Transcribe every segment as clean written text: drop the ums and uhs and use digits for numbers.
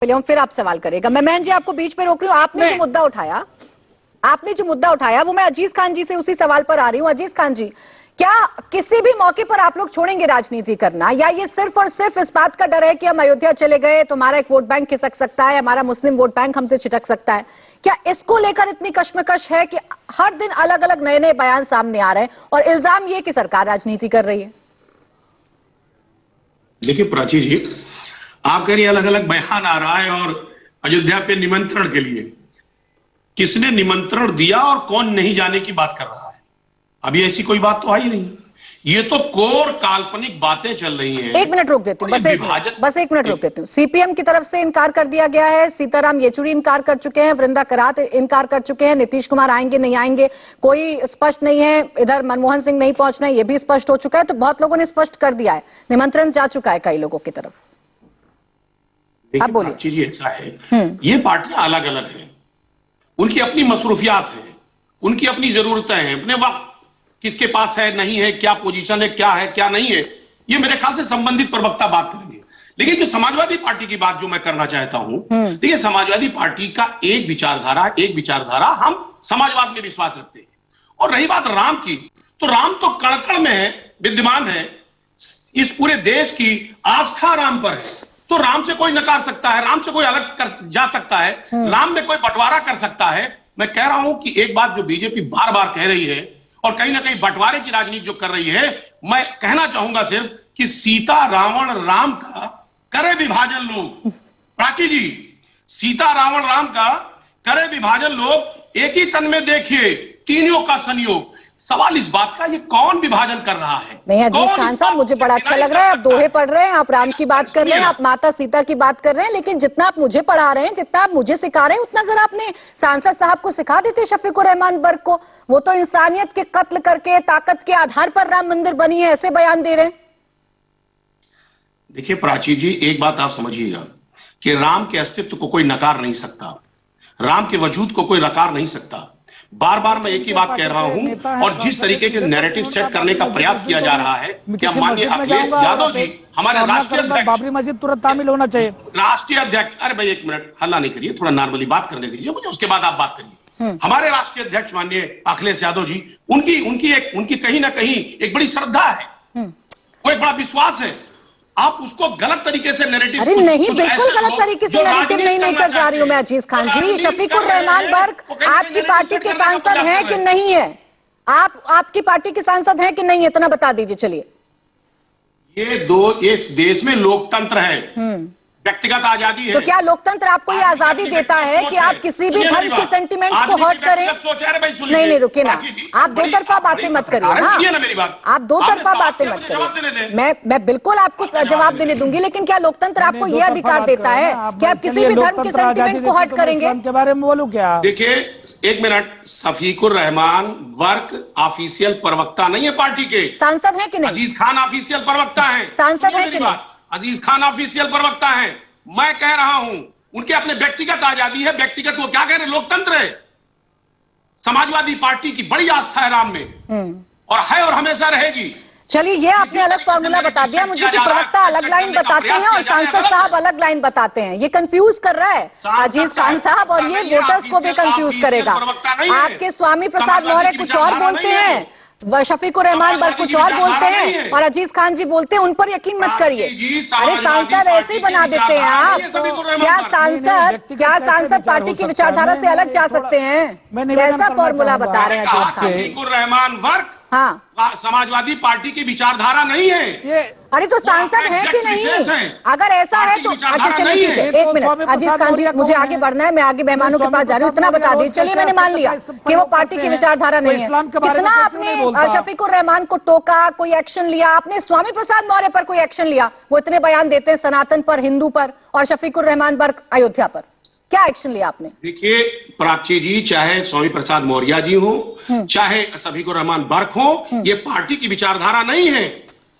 William फिर आप सवाल करेगा। मेमन जी आपको बीच में रोक रही हूँ। आपने जो मुद्दा उठाया वो मैं अजीज खान जी से उसी सवाल पर आ रही हूँ। अजीज खान जी, क्या किसी भी मौके पर आप लोग छोड़ेंगे राजनीति करना, या ये सिर्फ और सिर्फ इस बात का डर है कि हम अयोध्या चले गए तो हमारा एक वोट बैंक खिसक सकता है, हमारा मुस्लिम वोट बैंक हमसे छिटक सकता है? क्या इसको लेकर इतनी कश्मकश है कि हर दिन अलग अलग नए नए बयान सामने आ रहे हैं और इल्जाम ये कि सरकार राजनीति कर रही है? देखिए प्राची जी, आप कह रही अलग अलग बयान आ रहा है, और अयोध्या पे निमंत्रण के लिए किसने निमंत्रण दिया और कौन नहीं जाने की बात कर रहा है? अभी ऐसी कोई बात तो आई नहीं। ये तो कोर काल्पनिक बातें चल रही हैं। एक मिनट रोक देती हूँ, बस एक मिनट रोक देती हूँ। सीपीएम की तरफ से इनकार कर दिया गया है, सीताराम येचुरी इनकार कर चुके हैं, वृंदा करात इनकार कर चुके हैं, नीतीश कुमार आएंगे नहीं आएंगे कोई स्पष्ट नहीं है, इधर मनमोहन सिंह नहीं पहुंचना है ये भी स्पष्ट हो चुका है। तो बहुत लोगों ने स्पष्ट कर दिया है, निमंत्रण जा चुका है कई लोगों की तरफ। आप बोलिए। चीजें ऐसा है, ये पार्टियां अलग अलग हैं, उनकी अपनी मसरूफियात है, उनकी अपनी जरूरतें हैं, अपने वक्त किसके पास है नहीं है, क्या पोजीशन है, क्या है क्या नहीं है, ये मेरे ख्याल से संबंधित प्रवक्ता बात करेंगे। लेकिन जो समाजवादी पार्टी की बात जो मैं करना चाहता हूं, देखिए समाजवादी पार्टी का एक विचारधारा हम समाजवाद में विश्वास रखते हैं। और रही बात राम की, तो राम तो कण-कण में है, विद्यमान है, इस पूरे देश की आस्था राम पर है। तो राम से कोई नकार सकता है, राम से कोई अलग कर जा सकता है, राम में कोई बंटवारा कर सकता है। मैं कह रहा हूं कि एक बात जो बीजेपी बार बार कह रही है और कहीं ना कहीं बंटवारे की राजनीति जो कर रही है, मैं कहना चाहूंगा सिर्फ कि सीता रावण राम का करे विभाजन लोग। प्राची जी, सीता रावण राम का करे विभाजन लोग, एक ही तन में देखिए तीनों का संयोग। सवाल इस बात का, ये कौन विभाजन कर रहा है? नहीं अजीज खान साहब, मुझे बड़ा अच्छा लग रहा है, आप दोहे पढ़ रहे हैं, आप राम की बात कर रहे हैं, आप माता सीता की बात कर रहे हैं, लेकिन जितना आप मुझे पढ़ा रहे हैं, जितना आप मुझे सिखा रहे हैं, उतना जरा अपने सांसद साहब को सिखा देते शफीकुर रहमान बर्क को। वो तो इंसानियत के कत्ल करके ताकत के आधार पर राम मंदिर बनी है ऐसे बयान दे रहे हैं। देखिए प्राची जी, एक बात आप समझिएगा कि राम के अस्तित्व को कोई नकार नहीं सकता, राम के वजूद को कोई नकार नहीं सकता। बार बार मैं एक ही बात कह रहा हूं, और जिस तरीके के नैरेटिव सेट करने का प्रयास किया जा रहा है, क्या माननीय अखिलेश यादव जी हमारे राष्ट्रीय अध्यक्ष, बाबरी मस्जिद तुरंत तामील होना चाहिए, राष्ट्रीय अध्यक्ष, अरे भाई एक मिनट हल्ला नहीं करिए, थोड़ा नॉर्मली बात करने दीजिए मुझे, उसके बाद आप बात करिए। हमारे राष्ट्रीय अध्यक्ष माननीय अखिलेश यादव जी, उनकी कहीं ना कहीं एक बड़ी श्रद्धा है, वो एक बड़ा विश्वास है। आप उसको गलत तरीके से नैरेटिव, अरे नहीं, बिल्कुल गलत तरीके से नैरेटिव नहीं लेकर जा रही हूं मैं अजीज खान जी। शफीकुर रहमान बर्क आपकी पार्टी के सांसद हैं कि नहीं है? आपकी पार्टी के सांसद हैं कि नहीं, इतना बता दीजिए। चलिए, ये इस देश में लोकतंत्र है, व्यक्तिगत आजादी है। तो क्या लोकतंत्र आपको ये आजादी देता है कि आप किसी भी धर्म के सेंटिमेंट्स को हर्ट करें? नहीं रुकिए ना, आप दो तरफा बातें मत करिए ना, आप दो तरफा बातें मत करिए। मैं बिल्कुल आपको जवाब देने दूंगी, लेकिन क्या लोकतंत्र आपको ये अधिकार देता है कि आप किसी भी धर्म के सेंटिमेंट को हर्ट करेंगे? के बारे में बोलूं क्या? देखिए एक minute, Shafiqur Rahman work official प्रवक्ता नहीं है पार्टी के, सांसद है कि नहीं? अजीज खान ऑफिशियल प्रवक्ता है, सांसद है कि नहीं? अजीज खान ऑफिशियल प्रवक्ता है। मैं कह रहा हूं उनके अपने व्यक्तिगत आजादी है, व्यक्तिगत, वो क्या कह रहे, लोकतंत्र है। समाजवादी पार्टी की बड़ी आस्था है राम में, और हमेशा रहेगी। चलिए, ये आपने अलग फॉर्मूला बता दिया मुझे कि प्रवक्ता अलग लाइन बताते हैं और सांसद साहब अलग लाइन बताते हैं। ये कंफ्यूज कर रहा है अजीज खान साहब, और ये वोटर्स को भी कंफ्यूज करेगा। आपके स्वामी प्रसाद मौर्य कुछ और बोलते हैं, शफीकुर रहमान बर्क कुछ और बोलते हैं, और अजीज खान जी बोलते हैं। उन पर यकीन मत करिए। अरे सांसद ऐसे ही बना देते हैं आप। क्या सांसद पार्टी की विचारधारा से अलग जा सकते हैं? कैसा फॉर्मूला बता रहे हैं अजीज खान? शफीकुर रहमान बर्क समाजवादी पार्टी की विचारधारा नहीं है। अरे तो सांसद है कि नहीं? अगर ऐसा है तो अच्छा चलिए ठीक है, एक मिनट अजीज खान जी, मुझे आगे बढ़ना है, मैं आगे मेहमानों के पास जा रही हूँ, इतना बता दीजिए। चलिए, मैंने मान लिया कि वो पार्टी की विचारधारा नहीं है। कितना आपने शफीकुर रहमान को टोका, कोई एक्शन लिया? आपने स्वामी प्रसाद मौर्य पर कोई एक्शन लिया? वो इतने बयान देते हैं सनातन पर, हिंदू पर, और शफीकुर रहमान बर्क अयोध्या पर, क्या एक्शन लिया आपने? देखिए प्राची जी, चाहे स्वामी प्रसाद मौर्य जी हो, चाहे शफीकुर रहमान बर्क हो, ये पार्टी की विचारधारा नहीं है।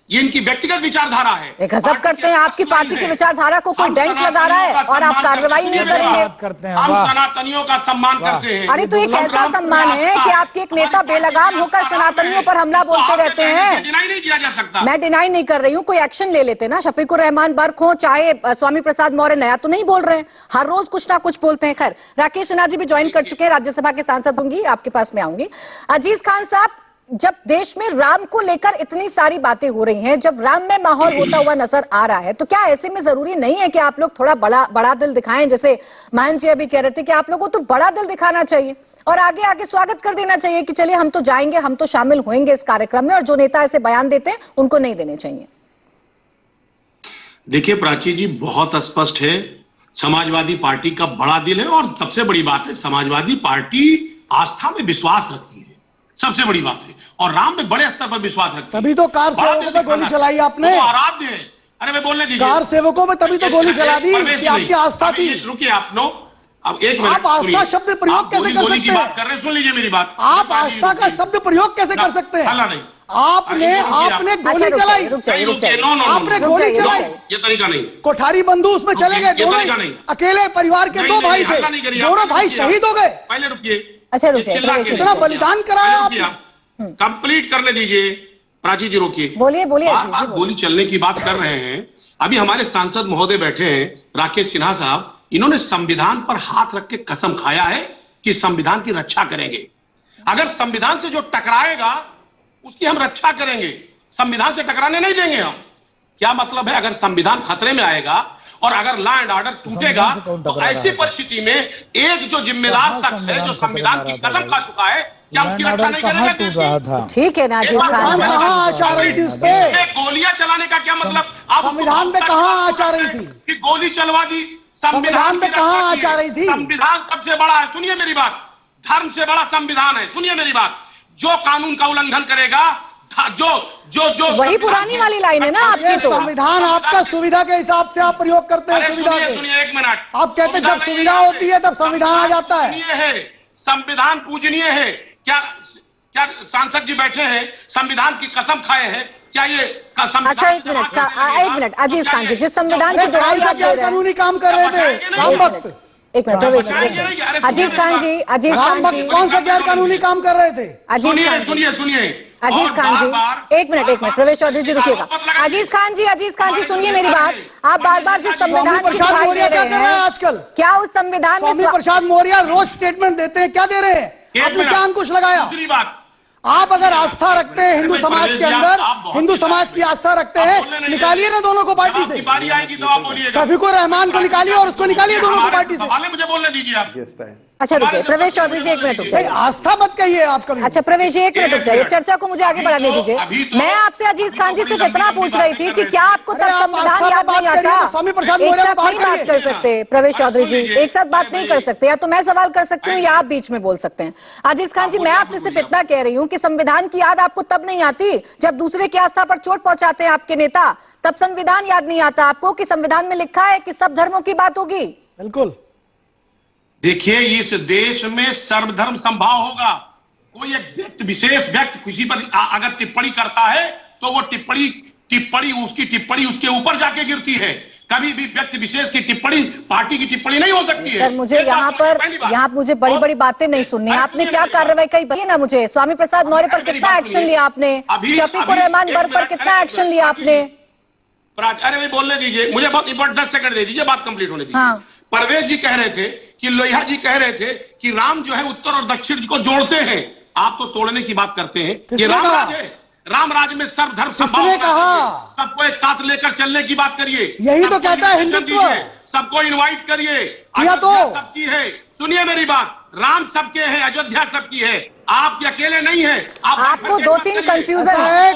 ये इनकी व्यक्तिगत विचारधारा है। एक गजब करते हैं, आपकी पार्टी की विचारधारा को कोई डेंट लगा रहा है और आप कार्रवाई नहीं करेंगे। हम सनातनियों का सम्मान करते हैं। अरे तो एक ऐसा सम्मान है कि आपके एक नेता बेलगाम होकर सनातनियों पर हमला बोलते रहते हैं। डिनाई नहीं किया जा सकता। मैं डिनाई नहीं कर रही हूँ, कोई एक्शन ले लेते ना। शफीकुर रहमान बर्क हो चाहे स्वामी प्रसाद मौर्य, नया तो नहीं बोल रहे हैं, हर रोज कुछ ना कुछ बोलते हैं। खैर, राकेश सिन्हा जी भी ज्वाइन कर चुके हैं, राज्यसभा के सांसद होंगी, आपके पास में आऊंगी। अजीज खान साहब, जब देश में राम को लेकर इतनी सारी बातें हो रही हैं, जब राम में माहौल होता हुआ नजर आ रहा है, तो क्या ऐसे में जरूरी नहीं है कि आप लोग थोड़ा बड़ा दिल दिखाएं? जैसे महंत जी अभी कह रहे थे कि आप लोगों को तो बड़ा दिल दिखाना चाहिए और आगे आगे स्वागत कर देना चाहिए कि चलिए हम तो जाएंगे, हम तो शामिल होंगे इस कार्यक्रम में, और जो नेता ऐसे बयान देते हैं उनको नहीं देने चाहिए। देखिए प्राची जी, बहुत स्पष्ट है, समाजवादी पार्टी का बड़ा दिल है और सबसे बड़ी बात है, समाजवादी पार्टी आस्था में विश्वास रखती है, सबसे बड़ी बात है, और राम में बड़े स्तर पर विश्वास रखती है। तभी तो कार सेवकों पे गोली चलाई आपने। तो आराध्य है। अरे मैं बोलने दीजिए। कार सेवकों पे तभी तो गोली चला दी कि आपकी आस्था थी। रुकिए आप लोग, अब एक मिनट, आप आस्था शब्द प्रयोग कैसे कर सकते हैं? कर रहे, सुन लीजिए मेरी बात। आप आस्था का शब्द प्रयोग कैसे कर सकते हैं? नहीं, आपने गोली चलाई, आपने गोली चलाई, ये तरीका नहीं। कोठारी बंधु उसमें चले गए, दोनों अकेले परिवार के दो भाई थे, दोनों भाई शहीद हो गए। पहले रुकिए, अच्छा रुकिए, इतना बलिदान कराया आपने। कंप्लीट करने दीजिए। प्राची जी रोकिए, बोलिए बोलिए। आप गोली चलने की बात कर रहे हैं। अभी हमारे सांसद महोदय बैठे हैं, राकेश सिन्हा साहब, इन्होंने संविधान पर हाथ रख के कसम खाया है कि संविधान की रक्षा करेंगे। अगर संविधान से जो टकराएगा उसकी हम रक्षा करेंगे, संविधान से टकराने नहीं देंगे हम। क्या मतलब है? अगर संविधान खतरे में आएगा और अगर लॉ एंड ऑर्डर टूटेगा तो ऐसी परिस्थिति में एक जो जिम्मेदार शख्स है, जो संविधान की कसम खा चुका है, क्या उसकी रक्षा नहीं करेगा देश की? ठीक है ना, कहाँ आचा रही थी उस पे? गोलियां चलाने का क्या मतलब? आप संविधान पे कहाँ आचा रही थी कि गोली चलवा दी? संविधान पे कहाँ आचा रही थी? संविधान सबसे बड़ा है, सुनिए मेरी बात, धर्म से बड़ा संविधान है। सुनिए मेरी बात, जो कानून का उल्लंघन करेगा, जो वही पुरानी वाली लाइन है ना आपकी। तो संविधान आपका सुविधा के हिसाब से आप प्रयोग करते हैं। सुविधा के, सुनिए एक मिनट, आप कहते हैं जब सुविधा होती है तब संविधान आ जाता है। संविधान पूजनीय है। क्या सांसद जी बैठे हैं, संविधान की कसम खाए हैं, क्या ये अच्छा एक मिनट अजीज खान जी, जिस संविधान की दुहाई आप दे रहे हैं, कानूनी काम कर रहे थे राम भक्त। एक मिनट अजीज खान जी, कौन सा गैर कानूनी काम कर रहे थे? सुनिए अजीज खान जी, एक मिनट प्रवेश चौधरी जी रुकिएगा। अजीज खान जी सुनिए मेरी बात। आप बार बार जिस संविधान की दुहाई दे रहे हैं आजकल, क्या उस संविधान में स्वामी प्रसाद मौर्य रोज स्टेटमेंट देते हैं, क्या दे रहे हैं? आपने क्या अंकुश लगाया? दूसरी बात, आप अगर आस्था रखते हैं हिंदू समाज के अंदर, हिंदू समाज की आस्था रखते हैं, निकालिए ना दोनों को पार्टी से। बारी आएगी तो आप बोलिए। शफीकुर रहमान को निकालिए और उसको निकालिए दोनों को पार्टी से। मुझे बोलने दीजिए आप। अच्छा रुकिए प्रवेश चौधरी जी, एक मिनट रुक जाइए। आस्था मत कहिए आप कभी। अच्छा प्रवेश जी, एक मिनट रुक जाइए, चर्चा को मुझे आगे बढ़ाने दीजिए। मैं आपसे अजीज खान जी सिर्फ इतना पूछ रही थी कि क्या आपको तब संविधान याद नहीं आता? स्वामी प्रसाद एक साथ नहीं बात कर सकते प्रवेश चौधरी जी, एक साथ बात नहीं कर सकते। या तो मैं सवाल कर सकती हूँ या आप बीच में बोल सकते हैं। अजीज खान जी, मैं आपसे सिर्फ इतना कह रही हूँ कि संविधान की याद आपको तब नहीं आती जब दूसरे की आस्था पर चोट पहुंचाते हैं आपके नेता, तब संविधान याद नहीं आता आपको कि संविधान में लिखा है कि सब धर्मों की बात होगी। बिल्कुल। देखिए, इस देश में सर्वधर्म संभाव होगा। कोई एक विशेष व्यक्ति किसी पर अगर टिप्पणी करता है तो वो उसकी टिप्पणी उसके ऊपर जाके गिरती है। कभी भी व्यक्ति विशेष की टिप्पणी पार्टी की टिप्पणी नहीं हो सकती है। सर मुझे यहाँ मुझे बड़ी बड़ी बातें नहीं सुननी। आपने क्या कार्रवाई की बताइए ना मुझे। स्वामी प्रसाद मौर्य पर कितना एक्शन लिया आपने? शफीकुर रहमान बर्क पर कितना एक्शन लिया आपने? अरे भाई बोलने दीजिए, मुझे बहुत इंपॉर्टेंट 10 सेकंड दे दीजिए, बात कंप्लीट होने दीजिए। परवेज जी कह रहे थे कि लोहिया जी कह रहे थे कि राम जो है उत्तर और दक्षिण को जोड़ते हैं। आप तो तोड़ने की बात करते हैं। ये राम राज है, राम राज में सर्वधर्म किसने कहा? सबको एक साथ लेकर चलने की बात करिए। यही तो कहता है हिंदुत्व। सबको इनवाइट करिए। किया तो सबकी है। सुनिए मेरी बात, राम सबके हैं, अयोध्या सबकी है, आपके अकेले नहीं है। आपको 2-3 कंफ्यूजन है।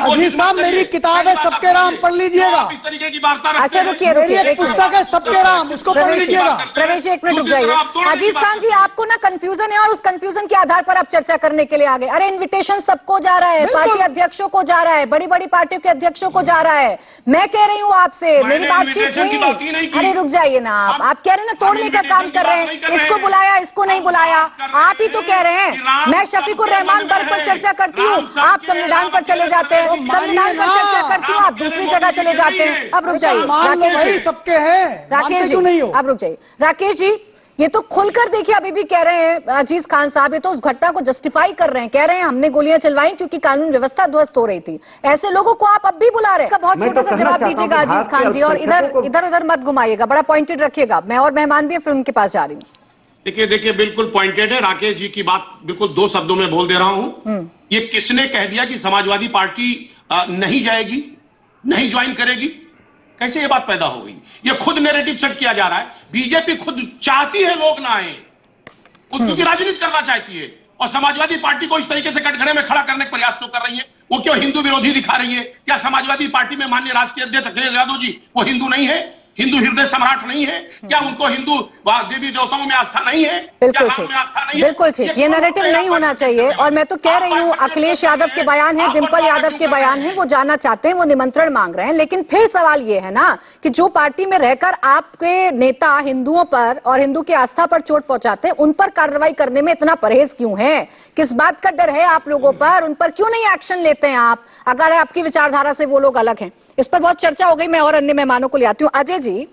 अजीज साहब, मेरी किताब है सबके राम, पढ़ लीजिएगा। इस तरीके की वार्ता। अच्छा रुकिए, एक पुस्तक है सबके राम, उसको पढ़ लीजिएगा। प्रवेश जी एक मिनट रुक जाइए। अजीज खान जी, आपको ना कंफ्यूजन है और उस कंफ्यूजन के आधार पर आप चर्चा करने के लिए आ गए। अरे इन्विटेशन सबको जा रहा है, पार्टी अध्यक्षों को जा रहा है, बड़ी बड़ी पार्टियों के अध्यक्षों को जा रहा है। मैं कह रही हूँ आपसे, मेरी बातचीत हुई। अरे रुक जाइए ना, आप कह रहे हैं ना तोड़ने का काम कर रहे हैं, इसको बुलाया इसको नहीं बुलाया, आप ही तो कह रहे हैं। मैं शफीकुर रहमान वर्ग पर चर्चा करती हूँ, आप संविधान पर चले जाते हैं, संविधान पर चर्चा करती हूँ, आप दूसरी जगह चले जाते हैं। अब रुक जाइए राकेश जी, सबके हैं, राकेश जी नहीं हो। अब रुक जाइए राकेश जी, ये तो खुलकर देखिए अभी भी कह रहे हैं अजीज खान साहब, ये तो उस घटना को जस्टिफाई कर रहे हैं, कह रहे हैं हमने गोलियां चलवाई क्योंकि कानून व्यवस्था ध्वस्त हो रही थी। ऐसे लोगों को आप अब भी बुला रहे हैं। बहुत छोटा सा जवाब दीजिएगा अजीज खान जी, और इधर उधर मत घुमाइएगा, बड़ा पॉइंटेड रखिएगा। मैं और मेहमान भी फिर उनके पास जा रही हूँ। देखिए बिल्कुल पॉइंटेड है, राकेश जी की बात बिल्कुल 2 शब्दों में बोल दे रहा हूं। ये किसने कह दिया कि समाजवादी पार्टी नहीं जाएगी, नहीं ज्वाइन करेगी? कैसे ये बात पैदा हो गई? ये खुद नैरेटिव सेट किया जा रहा है। बीजेपी खुद चाहती है लोग ना आए, क्योंकि राजनीति करना चाहती है, और समाजवादी पार्टी को इस तरीके से कटघरे में खड़ा करने का प्रयास क्यों कर रही है? वो क्यों हिंदू विरोधी दिखा रही है? क्या समाजवादी पार्टी में माननीय राष्ट्रीय अध्यक्ष अखिलेश यादव जी वो हिंदू नहीं है, हिंदू हृदय सम्राट नहीं है? क्या उनको हिंदू देवी देवताओं में आस्था नहीं है? बिल्कुल ठीक, बिल्कुल ठीक, ये नैरेटिव नहीं होना चाहिए। और मैं तो कह रही हूँ अखिलेश यादव के बयान है, डिंपल यादव के बयान है, वो जाना चाहते हैं, वो निमंत्रण मांग रहे हैं। लेकिन फिर सवाल ये है ना कि जो पार्टी में रहकर आपके नेता हिंदुओं पर और हिंदू की आस्था पर चोट पहुंचाते हैं, उन पर कार्रवाई करने में इतना परहेज क्यों है? किस बात का डर है आप लोगों पर? उन पर क्यों नहीं एक्शन लेते हैं आप, अगर आपकी विचारधारा से वो लोग अलग हैं? इस पर बहुत चर्चा हो गई, मैं और अन्य मेहमानों को ले आती हूँ। अजय जी,